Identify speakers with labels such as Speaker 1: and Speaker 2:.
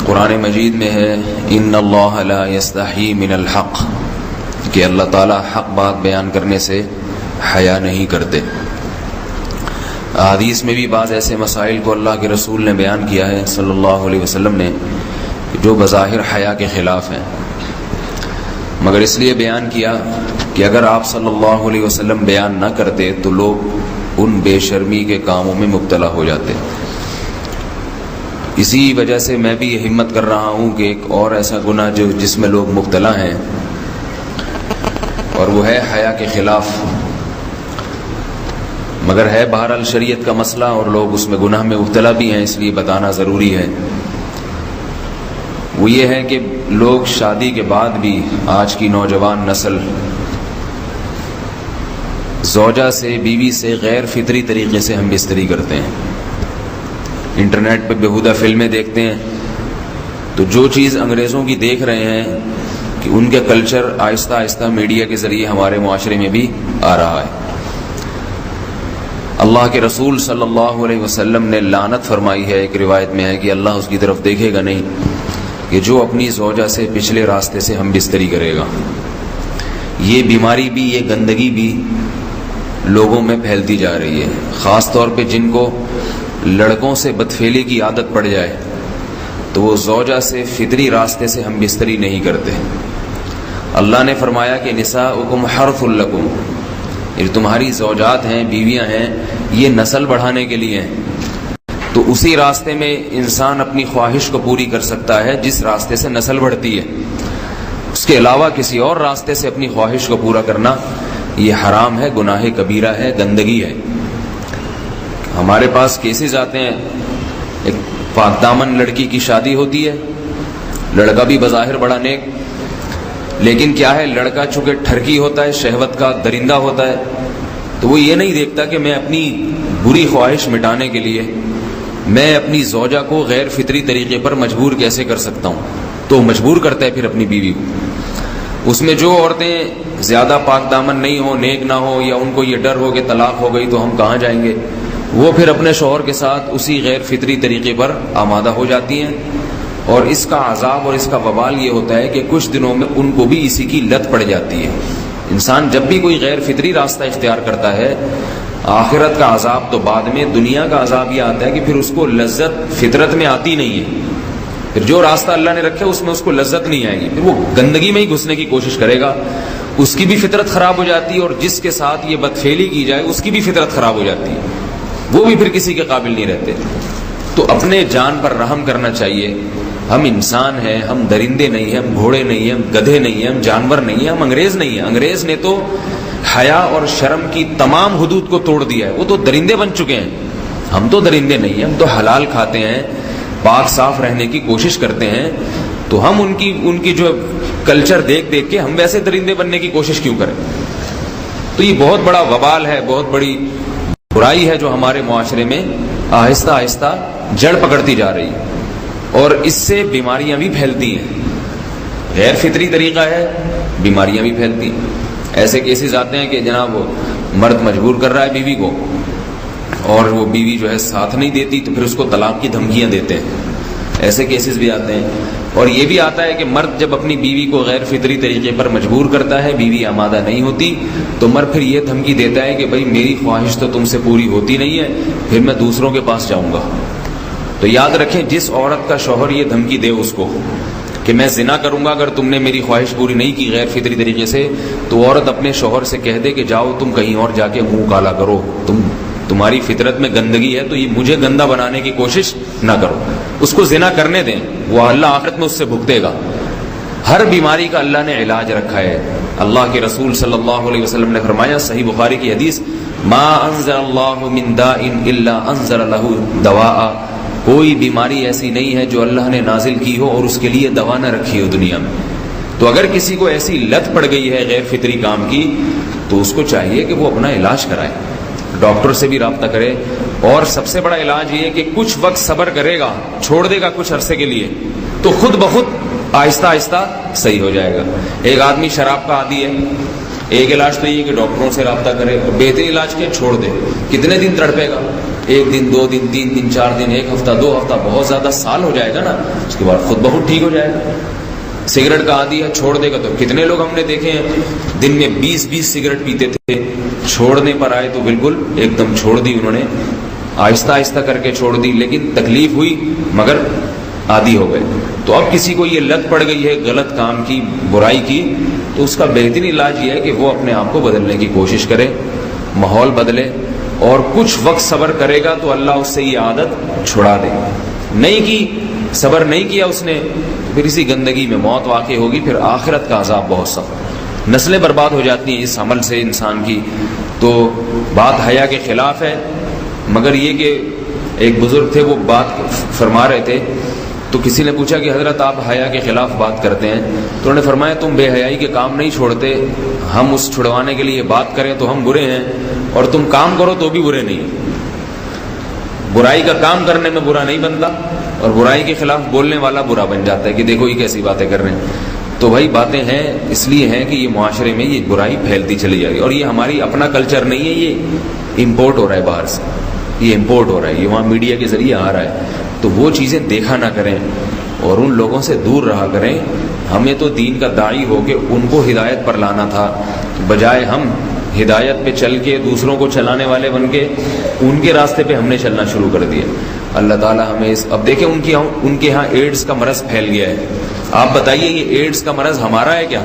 Speaker 1: قرآن مجید میں ہے ان اللہ لا یستحی من الحق، کہ اللہ تعالیٰ حق بات بیان کرنے سے حیا نہیں کرتے۔ حدیث میں بھی بعض ایسے مسائل کو اللہ کے رسول نے بیان کیا ہے صلی اللہ علیہ وسلم نے جو بظاہر حیا کے خلاف ہیں، مگر اس لیے بیان کیا کہ اگر آپ صلی اللہ علیہ وسلم بیان نہ کرتے تو لوگ ان بے شرمی کے کاموں میں مبتلا ہو جاتے۔ اسی وجہ سے میں بھی یہ ہمت کر رہا ہوں کہ ایک اور ایسا گناہ جس میں لوگ مبتلا ہیں، اور وہ ہے حیا کے خلاف، مگر ہے بہرحال شریعت کا مسئلہ اور لوگ اس میں گناہ میں مبتلا بھی ہیں، اس لیے بتانا ضروری ہے۔ وہ یہ ہے کہ لوگ شادی کے بعد بھی، آج کی نوجوان نسل زوجہ سے، بیوی سے غیر فطری طریقے سے ہم بستری کرتے ہیں۔ انٹرنیٹ پہ بیہودہ فلمیں دیکھتے ہیں، تو جو چیز انگریزوں کی دیکھ رہے ہیں کہ ان کے کلچر آہستہ آہستہ میڈیا کے ذریعے ہمارے معاشرے میں بھی آ رہا ہے۔ اللہ کے رسول صلی اللہ علیہ وسلم نے لعنت فرمائی ہے، ایک روایت میں ہے کہ اللہ اس کی طرف دیکھے گا نہیں کہ جو اپنی زوجہ سے پچھلے راستے سے ہم بستری کرے گا۔ یہ بیماری بھی، یہ گندگی بھی لوگوں میں پھیلتی جا رہی ہے، خاص طور پہ جن کو لڑکوں سے بدفعلی کی عادت پڑ جائے تو وہ زوجہ سے فطری راستے سے ہم بستری نہیں کرتے۔ اللہ نے فرمایا کہ نساؤکم حرث لکم، یہ تمہاری زوجات ہیں، بیویاں ہیں، یہ نسل بڑھانے کے لیے ہیں۔ تو اسی راستے میں انسان اپنی خواہش کو پوری کر سکتا ہے جس راستے سے نسل بڑھتی ہے، اس کے علاوہ کسی اور راستے سے اپنی خواہش کو پورا کرنا یہ حرام ہے، گناہ کبیرہ ہے، گندگی ہے۔ ہمارے پاس کیسز آتے ہیں، ایک پاک دامن لڑکی کی شادی ہوتی ہے، لڑکا بھی بظاہر بڑا نیک، لیکن کیا ہے، لڑکا چونکہ ٹھرکی ہوتا ہے، شہوت کا درندہ ہوتا ہے، تو وہ یہ نہیں دیکھتا کہ میں اپنی بری خواہش مٹانے کے لیے میں اپنی زوجہ کو غیر فطری طریقے پر مجبور کیسے کر سکتا ہوں، تو مجبور کرتا ہے پھر اپنی بیوی کو۔ اس میں جو عورتیں زیادہ پاک دامن نہیں ہو، نیک نہ ہو، یا ان کو یہ ڈر ہو کہ طلاق ہو گئی تو ہم کہاں جائیں گے، وہ پھر اپنے شوہر کے ساتھ اسی غیر فطری طریقے پر آمادہ ہو جاتی ہیں، اور اس کا عذاب اور اس کا وبال یہ ہوتا ہے کہ کچھ دنوں میں ان کو بھی اسی کی لت پڑ جاتی ہے۔ انسان جب بھی کوئی غیر فطری راستہ اختیار کرتا ہے، آخرت کا عذاب تو بعد میں، دنیا کا عذاب یہ آتا ہے کہ پھر اس کو لذت فطرت میں آتی نہیں ہے، پھر جو راستہ اللہ نے رکھا اس میں اس کو لذت نہیں آئے گی، پھر وہ گندگی میں ہی گھسنے کی کوشش کرے گا، اس کی بھی فطرت خراب ہو جاتی ہے، اور جس کے ساتھ یہ بدفعلی کی جائے اس کی بھی فطرت خراب ہو جاتی ہے، وہ بھی پھر کسی کے قابل نہیں رہتے۔ تو اپنے جان پر رحم کرنا چاہیے۔ ہم انسان ہیں، ہم درندے نہیں ہیں، ہم گھوڑے نہیں ہیں، ہم گدھے نہیں ہیں، ہم جانور نہیں ہیں، ہم انگریز نہیں ہیں۔ انگریز نے تو حیا اور شرم کی تمام حدود کو توڑ دیا ہے، وہ تو درندے بن چکے ہیں۔ ہم تو درندے نہیں ہیں، ہم تو حلال کھاتے ہیں، پاک صاف رہنے کی کوشش کرتے ہیں، تو ہم ان کی جو کلچر دیکھ دیکھ کے ہم ویسے درندے بننے کی کوشش کیوں کریں؟ تو یہ بہت بڑا وبال ہے، بہت بڑی برائی ہے جو ہمارے معاشرے میں آہستہ آہستہ جڑ پکڑتی جا رہی ہے، اور اس سے بیماریاں بھی پھیلتی ہیں۔ غیر فطری طریقہ ہے، بیماریاں بھی پھیلتی ہیں۔ ایسے کیسز آتے ہیں کہ جناب مرد مجبور کر رہا ہے بیوی کو، اور وہ بیوی جو ہے ساتھ نہیں دیتی، تو پھر اس کو طلاق کی دھمکیاں دیتے ہیں۔ ایسے کیسز بھی آتے ہیں، اور یہ بھی آتا ہے کہ مرد جب اپنی بیوی کو غیر فطری طریقے پر مجبور کرتا ہے، بیوی آمادہ نہیں ہوتی، تو مرد پھر یہ دھمکی دیتا ہے کہ بھائی میری خواہش تو تم سے پوری ہوتی نہیں ہے، پھر میں دوسروں کے پاس جاؤں گا۔ تو یاد رکھیں، جس عورت کا شوہر یہ دھمکی دے اس کو کہ میں زنا کروں گا اگر تم نے میری خواہش پوری نہیں کی غیر فطری طریقے سے، تو عورت اپنے شوہر سے کہہ دے کہ جاؤ تم کہیں اور جا کے منہ کالا کرو، تمہاری فطرت میں گندگی ہے تو یہ مجھے گندا بنانے کی کوشش نہ کرو، اس کو زنا کرنے دیں، وہ اللہ آخرت میں اس سے بھگتے گا۔ ہر بیماری کا اللہ نے علاج رکھا ہے۔ اللہ کے رسول صلی اللہ علیہ وسلم نے فرمایا، صحیح بخاری کی حدیث، ما انزل اللہ من داء الا انزل له دواء، کوئی بیماری ایسی نہیں ہے جو اللہ نے نازل کی ہو اور اس کے لیے دوا نہ رکھی ہو دنیا میں۔ تو اگر کسی کو ایسی لت پڑ گئی ہے غیر فطری کام کی، تو اس کو چاہیے کہ وہ اپنا علاج کرائے، ڈاکٹر سے بھی رابطہ کرے، اور سب سے بڑا علاج یہ ہے کہ کچھ وقت صبر کرے گا، چھوڑ دے گا کچھ عرصے کے لیے، تو خود بخود آہستہ آہستہ صحیح ہو جائے گا۔ ایک آدمی شراب کا عادی ہے، ایک علاج تو یہ کہ ڈاکٹروں سے رابطہ کرے اور بہتر علاج کے چھوڑ دے، کتنے دن تڑپے گا؟ ایک دن 2 دن 3 دن 4 دن 1 ہفتہ 2 ہفتہ بہت زیادہ سال ہو جائے گا نا، اس کے بعد خود بہت ٹھیک ہو جائے گا۔ سگریٹ کا عادی ہے، چھوڑ دے گا تو کتنے لوگ ہم نے دیکھے ہیں دن میں 20 سگریٹ پیتے تھے، چھوڑنے پر آئے تو بالکل ایک دم چھوڑ دی انہوں نے، آہستہ آہستہ کر کے چھوڑ دی، لیکن تکلیف ہوئی مگر عادی ہو گئے۔ تو اب کسی کو یہ لت پڑ گئی ہے غلط کام کی، برائی کی، تو اس کا بہترین علاج یہ ہے کہ وہ اپنے آپ کو بدلنے کی کوشش کرے، ماحول بدلے، اور کچھ وقت صبر کرے گا تو اللہ اس سے یہ عادت چھڑا دے گا۔ نہیں کی، صبر نہیں کیا اس نے، پھر اسی گندگی میں موت واقع ہوگی، پھر آخرت کا عذاب بہت سخت، نسلیں برباد ہو جاتی ہیں اس عمل سے انسان کی۔ تو بات حیا کے خلاف ہے، مگر یہ کہ ایک بزرگ تھے وہ بات فرما رہے تھے، تو کسی نے پوچھا کہ حضرت آپ حیا کے خلاف بات کرتے ہیں، تو انہوں نے فرمایا تم بے حیائی کے کام نہیں چھوڑتے، ہم اس چھڑوانے کے لیے بات کریں تو ہم برے ہیں، اور تم کام کرو تو بھی برے نہیں۔ برائی کا کام کرنے میں برا نہیں بنتا، اور برائی کے خلاف بولنے والا برا بن جاتا ہے کہ دیکھو یہ کیسی باتیں کر رہے ہیں۔ تو بھائی باتیں ہیں اس لیے ہیں کہ یہ معاشرے میں یہ برائی پھیلتی چلی جا رہی ہے، اور یہ ہماری اپنا کلچر نہیں ہے، یہ امپورٹ ہو رہا ہے باہر سے، یہ امپورٹ ہو رہا ہے، یہ وہاں میڈیا کے ذریعے آ رہا ہے۔ تو وہ چیزیں دیکھا نہ کریں اور ان لوگوں سے دور رہا کریں۔ ہمیں تو دین کا داعی ہو کے ان کو ہدایت پر لانا تھا، بجائے ہم ہدایت پہ چل کے دوسروں کو چلانے والے بن کے ان کے راستے پہ ہم نے چلنا شروع کر دیا۔ اللہ تعالیٰ ہمیں اب دیکھیں ان کے ہاں ایڈز کا مرض پھیل گیا ہے، آپ بتائیے یہ ایڈز کا مرض ہمارا ہے کیا؟